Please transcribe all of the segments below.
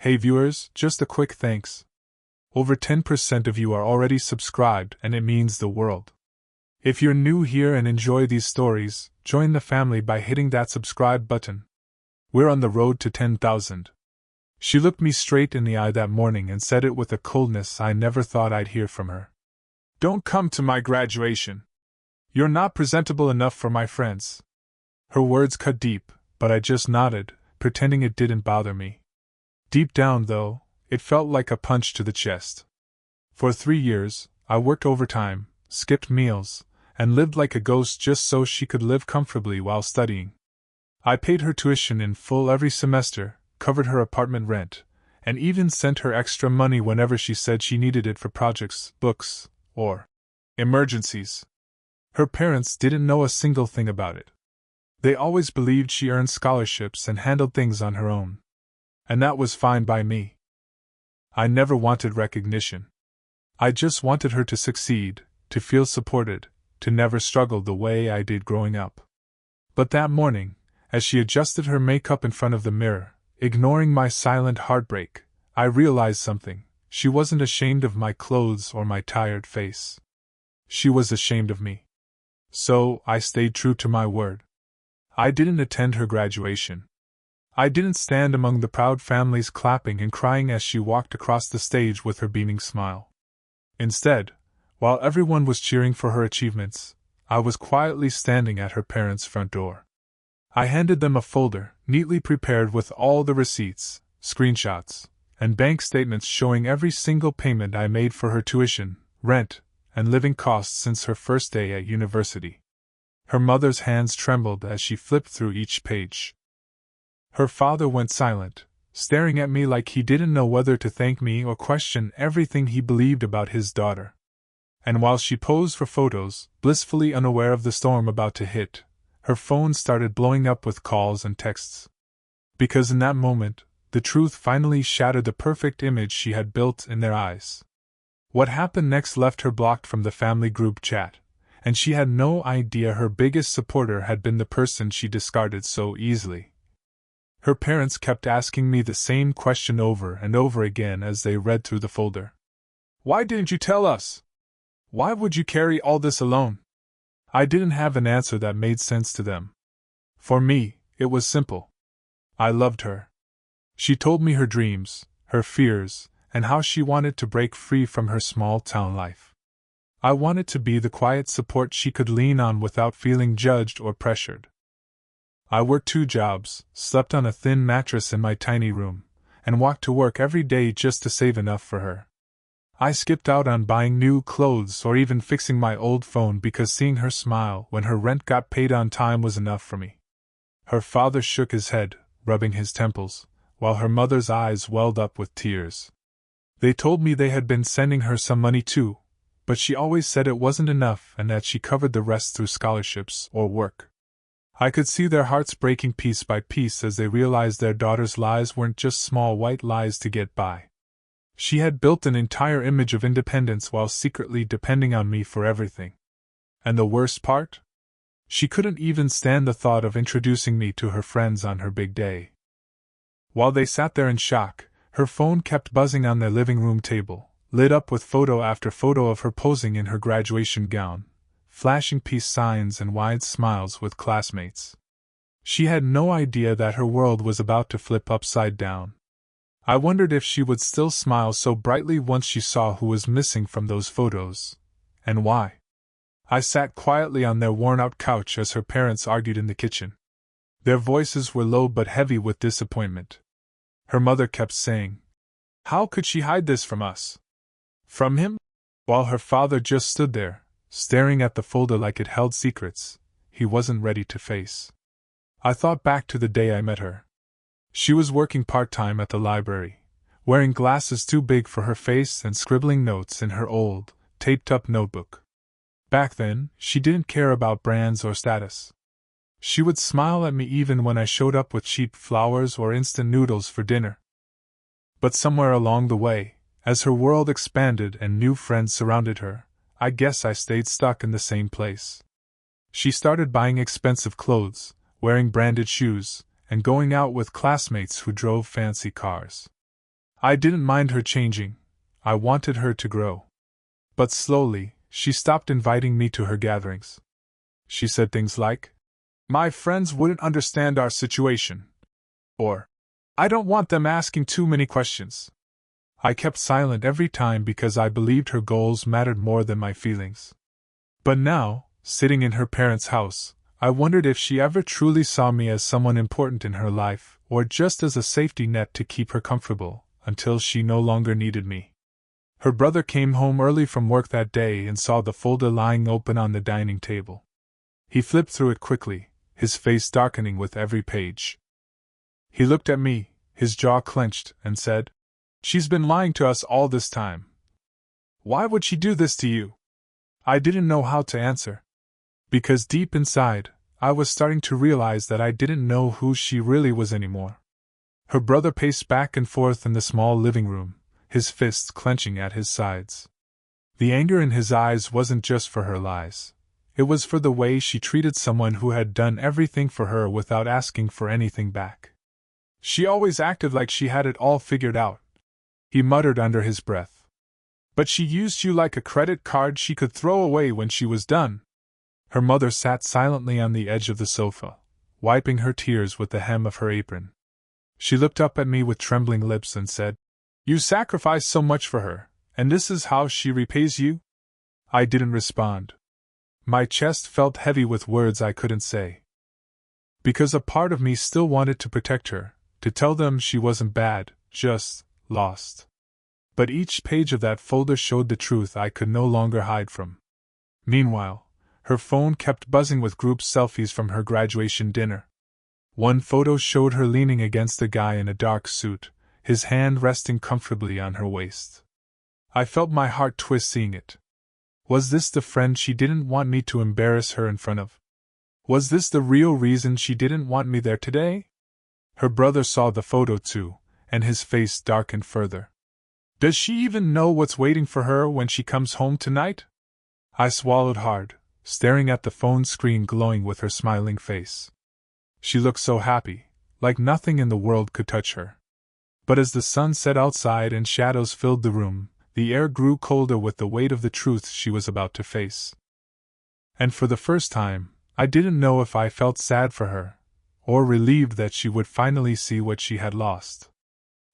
Hey viewers, just a quick thanks. Over 10% of you are already subscribed and it means the world. If you're new here and enjoy these stories, join the family by hitting that subscribe button. We're on the road to 10,000. She looked me straight in the eye that morning and said it with a coldness I never thought I'd hear from her. Don't come to my graduation. You're not presentable enough for my friends. Her words cut deep, but I just nodded, pretending it didn't bother me. Deep down, though, it felt like a punch to the chest. For 3 years, I worked overtime, skipped meals, and lived like a ghost just so she could live comfortably while studying. I paid her tuition in full every semester, covered her apartment rent, and even sent her extra money whenever she said she needed it for projects, books, or emergencies. Her parents didn't know a single thing about it. They always believed she earned scholarships and handled things on her own. And that was fine by me. I never wanted recognition. I just wanted her to succeed, to feel supported, to never struggle the way I did growing up. But that morning, as she adjusted her makeup in front of the mirror, ignoring my silent heartbreak, I realized something. She wasn't ashamed of my clothes or my tired face. She was ashamed of me. So, I stayed true to my word. I didn't attend her graduation. I didn't stand among the proud families clapping and crying as she walked across the stage with her beaming smile. Instead, while everyone was cheering for her achievements, I was quietly standing at her parents' front door. I handed them a folder, neatly prepared with all the receipts, screenshots, and bank statements showing every single payment I made for her tuition, rent, and living costs since her first day at university. Her mother's hands trembled as she flipped through each page. Her father went silent, staring at me like he didn't know whether to thank me or question everything he believed about his daughter. And while she posed for photos, blissfully unaware of the storm about to hit, her phone started blowing up with calls and texts. Because in that moment, the truth finally shattered the perfect image she had built in their eyes. What happened next left her blocked from the family group chat, and she had no idea her biggest supporter had been the person she discarded so easily. Her parents kept asking me the same question over and over again as they read through the folder. Why didn't you tell us? Why would you carry all this alone? I didn't have an answer that made sense to them. For me, it was simple. I loved her. She told me her dreams, her fears, and how she wanted to break free from her small-town life. I wanted to be the quiet support she could lean on without feeling judged or pressured. I worked 2 jobs, slept on a thin mattress in my tiny room, and walked to work every day just to save enough for her. I skipped out on buying new clothes or even fixing my old phone because seeing her smile when her rent got paid on time was enough for me. Her father shook his head, rubbing his temples, while her mother's eyes welled up with tears. They told me they had been sending her some money too, but she always said it wasn't enough and that she covered the rest through scholarships or work. I could see their hearts breaking piece by piece as they realized their daughter's lies weren't just small white lies to get by. She had built an entire image of independence while secretly depending on me for everything. And the worst part? She couldn't even stand the thought of introducing me to her friends on her big day. While they sat there in shock, her phone kept buzzing on their living room table, lit up with photo after photo of her posing in her graduation gown, flashing peace signs and wide smiles with classmates. She had no idea that her world was about to flip upside down. I wondered if she would still smile so brightly once she saw who was missing from those photos, and why. I sat quietly on their worn-out couch as her parents argued in the kitchen. Their voices were low but heavy with disappointment. Her mother kept saying, "How could she hide this from us? From him?" While her father just stood there, staring at the folder like it held secrets he wasn't ready to face. I thought back to the day I met her. She was working part-time at the library, wearing glasses too big for her face and scribbling notes in her old, taped-up notebook. Back then, she didn't care about brands or status. She would smile at me even when I showed up with cheap flowers or instant noodles for dinner. But somewhere along the way, as her world expanded and new friends surrounded her, I guess I stayed stuck in the same place. She started buying expensive clothes, wearing branded shoes, and going out with classmates who drove fancy cars. I didn't mind her changing. I wanted her to grow. But slowly, she stopped inviting me to her gatherings. She said things like, "My friends wouldn't understand our situation." Or, "I don't want them asking too many questions." I kept silent every time because I believed her goals mattered more than my feelings. But now, sitting in her parents' house, I wondered if she ever truly saw me as someone important in her life, or just as a safety net to keep her comfortable, until she no longer needed me. Her brother came home early from work that day and saw the folder lying open on the dining table. He flipped through it quickly, his face darkening with every page. He looked at me, his jaw clenched, and said, "She's been lying to us all this time. Why would she do this to you?" I didn't know how to answer. Because deep inside, I was starting to realize that I didn't know who she really was anymore. Her brother paced back and forth in the small living room, his fists clenching at his sides. The anger in his eyes wasn't just for her lies. It was for the way she treated someone who had done everything for her without asking for anything back. "She always acted like she had it all figured out," he muttered under his breath. "But she used you like a credit card she could throw away when she was done." Her mother sat silently on the edge of the sofa, wiping her tears with the hem of her apron. She looked up at me with trembling lips and said, "You sacrificed so much for her, and this is how she repays you?" I didn't respond. My chest felt heavy with words I couldn't say. Because a part of me still wanted to protect her, to tell them she wasn't bad, just lost. But each page of that folder showed the truth I could no longer hide from. Meanwhile, her phone kept buzzing with group selfies from her graduation dinner. One photo showed her leaning against a guy in a dark suit, his hand resting comfortably on her waist. I felt my heart twist seeing it. Was this the friend she didn't want me to embarrass her in front of? Was this the real reason she didn't want me there today? Her brother saw the photo too, and his face darkened further. "Does she even know what's waiting for her when she comes home tonight?" I swallowed hard, staring at the phone screen glowing with her smiling face. She looked so happy, like nothing in the world could touch her. But as the sun set outside and shadows filled the room, the air grew colder with the weight of the truth she was about to face. And for the first time, I didn't know if I felt sad for her, or relieved that she would finally see what she had lost.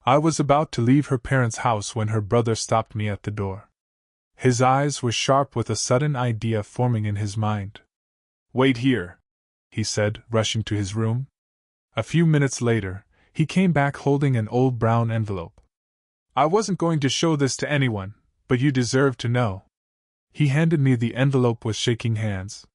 I was about to leave her parents' house when her brother stopped me at the door. His eyes were sharp with a sudden idea forming in his mind. "Wait here," he said, rushing to his room. A few minutes later, he came back holding an old brown envelope. "I wasn't going to show this to anyone, but you deserve to know." He handed me the envelope with shaking hands.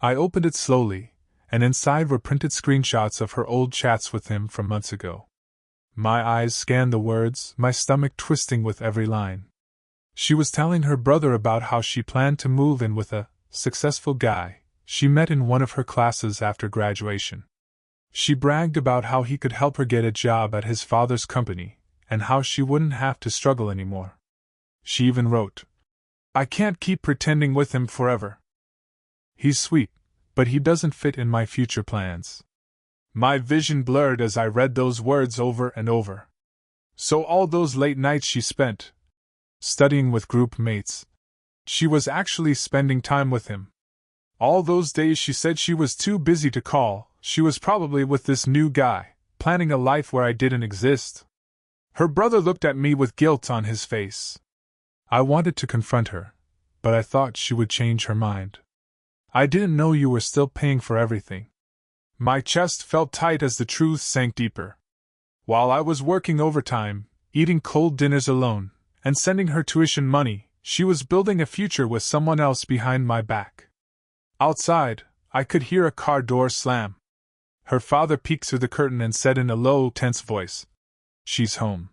I opened it slowly, and inside were printed screenshots of her old chats with him from months ago. My eyes scanned the words, my stomach twisting with every line. She was telling her brother about how she planned to move in with a successful guy she met in one of her classes after graduation. She bragged about how he could help her get a job at his father's company, and how she wouldn't have to struggle anymore. She even wrote, "I can't keep pretending with him forever. He's sweet, but he doesn't fit in my future plans." My vision blurred as I read those words over and over. So all those late nights she spent studying with group mates, she was actually spending time with him. All those days she said she was too busy to call, she was probably with this new guy, planning a life where I didn't exist. Her brother looked at me with guilt on his face. I wanted to confront her, but I thought she would change her mind. "I didn't know you were still paying for everything." My chest felt tight as the truth sank deeper. While I was working overtime, eating cold dinners alone, and sending her tuition money, she was building a future with someone else behind my back. Outside, I could hear a car door slam. Her father peeked through the curtain and said in a low, tense voice, "She's home."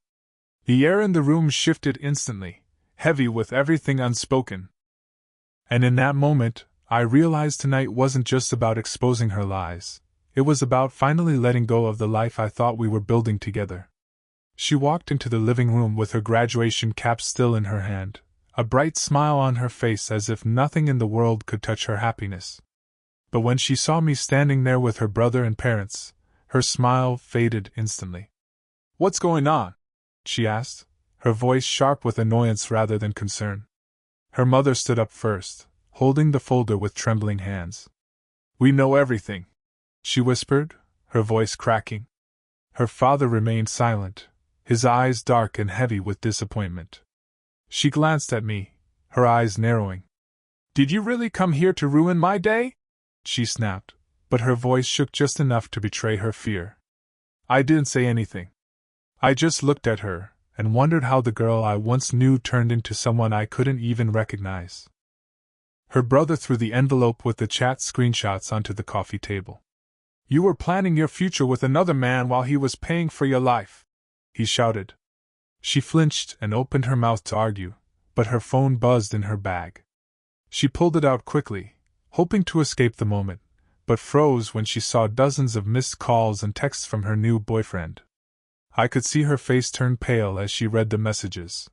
The air in the room shifted instantly, heavy with everything unspoken. And in that moment, I realized tonight wasn't just about exposing her lies. It was about finally letting go of the life I thought we were building together. She walked into the living room with her graduation cap still in her hand, a bright smile on her face as if nothing in the world could touch her happiness. But when she saw me standing there with her brother and parents, her smile faded instantly. "What's going on?" she asked, her voice sharp with annoyance rather than concern. Her mother stood up first, holding the folder with trembling hands. We know everything, she whispered, her voice cracking. Her father remained silent, his eyes dark and heavy with disappointment. She glanced at me, her eyes narrowing. Did you really come here to ruin my day? She snapped, but her voice shook just enough to betray her fear. I didn't say anything. I just looked at her, and wondered how the girl I once knew turned into someone I couldn't even recognize. Her brother threw the envelope with the chat screenshots onto the coffee table. You were planning your future with another man while he was paying for your life, he shouted. She flinched and opened her mouth to argue, but her phone buzzed in her bag. She pulled it out quickly, hoping to escape the moment, but froze when she saw dozens of missed calls and texts from her new boyfriend. I could see her face turn pale as she read the messages.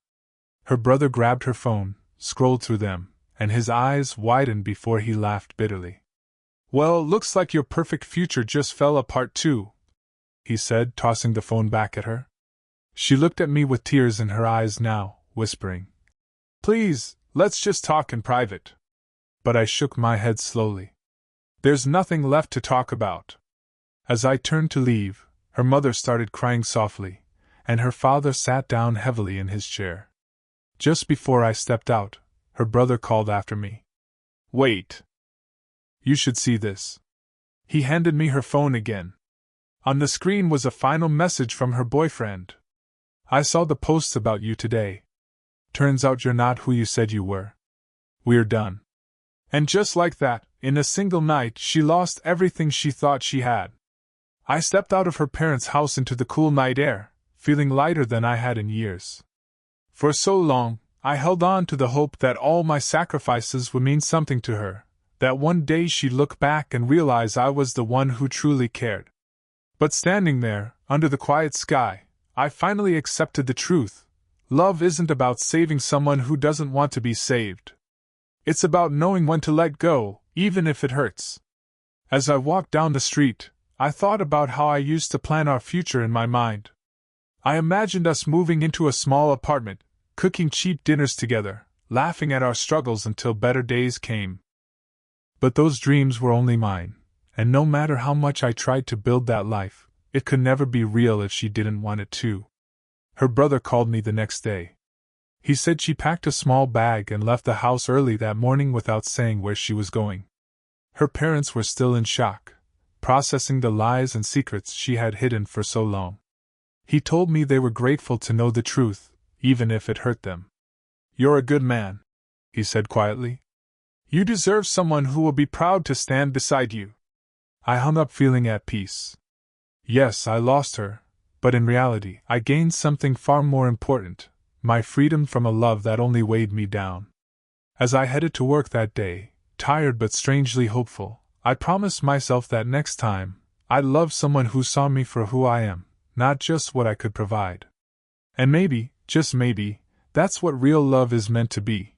Her brother grabbed her phone, scrolled through them, and his eyes widened before he laughed bitterly. Well, looks like your perfect future just fell apart too, he said, tossing the phone back at her. She looked at me with tears in her eyes now, whispering, Please, let's just talk in private. But I shook my head slowly. There's nothing left to talk about. As I turned to leave, her mother started crying softly, and her father sat down heavily in his chair. Just before I stepped out, her brother called after me. Wait. You should see this. He handed me her phone again. On the screen was a final message from her boyfriend. I saw the posts about you today. Turns out you're not who you said you were. We're done. And just like that, in a single night, she lost everything she thought she had. I stepped out of her parents' house into the cool night air, feeling lighter than I had in years. For so long, I held on to the hope that all my sacrifices would mean something to her, that one day she'd look back and realize I was the one who truly cared. But standing there, under the quiet sky, I finally accepted the truth. Love isn't about saving someone who doesn't want to be saved. It's about knowing when to let go, even if it hurts. As I walked down the street, I thought about how I used to plan our future in my mind. I imagined us moving into a small apartment, cooking cheap dinners together, laughing at our struggles until better days came. But those dreams were only mine, and no matter how much I tried to build that life, it could never be real if she didn't want it to. Her brother called me the next day. He said she packed a small bag and left the house early that morning without saying where she was going. Her parents were still in shock, processing the lies and secrets she had hidden for so long. He told me they were grateful to know the truth, even if it hurt them. You're a good man, he said quietly. You deserve someone who will be proud to stand beside you. I hung up feeling at peace. Yes, I lost her, but in reality, I gained something far more important, my freedom from a love that only weighed me down. As I headed to work that day, tired but strangely hopeful, I promised myself that next time, I'd love someone who saw me for who I am, not just what I could provide. And maybe, just maybe, that's what real love is meant to be.